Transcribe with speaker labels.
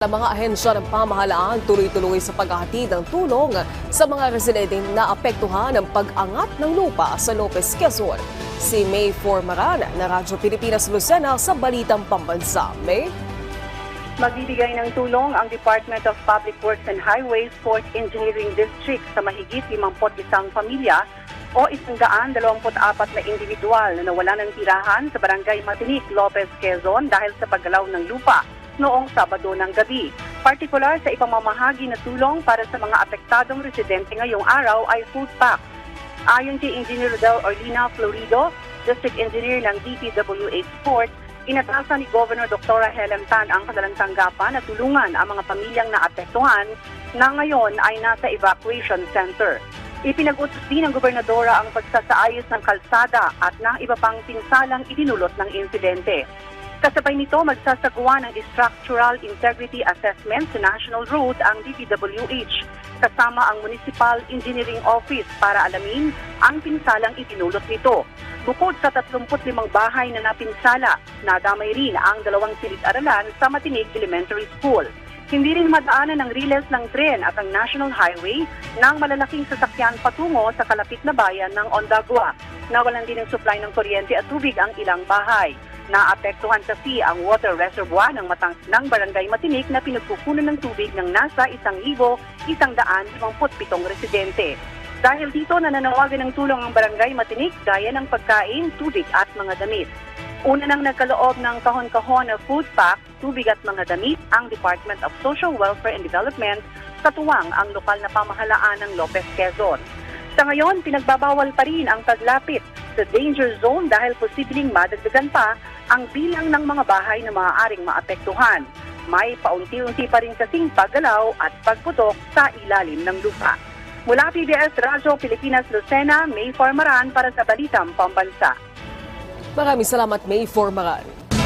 Speaker 1: Ang mga ahensya ng pamahalaan tuloy-tuloy sa paghahatid ng tulong sa mga residenteng naapektuhan ng pag-angat ng lupa sa Lopez, Quezon. Si May Formaran na Radyo Pilipinas Lucena sa Balitang Pambansa. May?
Speaker 2: Magbibigay ng tulong ang Department of Public Works and Highways 4th Engineering District sa mahigit 51 pamilya o 124 na individual na nawala ng tirahan sa Barangay Matinik, Lopez, Quezon dahil sa paggalaw ng lupa noong Sabado ng gabi. Partikular sa ipamamahagi na tulong para sa mga apektadong residente ngayong araw ay food pack. Ayon kay Engineer Del Orlina Florido, District Engineer ng DPWH Sport, inatasan ni Governor Dr. Helen Tan ang kanilang tanggapan na tulungan ang mga pamilyang naapektuhan na ngayon ay nasa evacuation center. Ipinag-utos din ng gobernadora ang pagsasaayos ng kalsada at ng iba pang pinsalang idinulot ng insidente. Kasabay nito, magsasagawa ng Structural Integrity Assessment sa National Road ang DPWH kasama ang Municipal Engineering Office para alamin ang pinsalang itinulot nito. Bukod sa 35 bahay na napinsala, nadamay rin ang 2 silid-aralan sa Matinik Elementary School. Hindi rin madaanan ng riles ng tren at ang National Highway ng malalaking sasakyan patungo sa kalapit na bayan ng Ondagua. Nawalan din ng supply ng kuryente at tubig ang ilang bahay. Naapektuhan kasi ang water reservoir ng Barangay Matinik na pinagkukunan ng tubig ng nasa 1,157 residente. Dahil dito nananawagan ng tulong ang Barangay Matinik gaya ng pagkain, tubig at mga damit. Una nang nagkaloob ng kahon-kahon na food pack, tubig at mga damit ang Department of Social Welfare and Development katuwang ang lokal na pamahalaan ng Lopez, Quezon. Sa ngayon, pinagbabawal pa rin ang paglapit sa danger zone dahil posibleng madagdagan pa ang bilang ng mga bahay na maaaring maapektuhan. May paunti-unti pa rin kasing paggalaw at pagputok sa ilalim ng lupa. Mula PBS Radyo Pilipinas Lucena, May Formaran para sa Balitang Pambansa.
Speaker 1: Maraming salamat, May Formaran.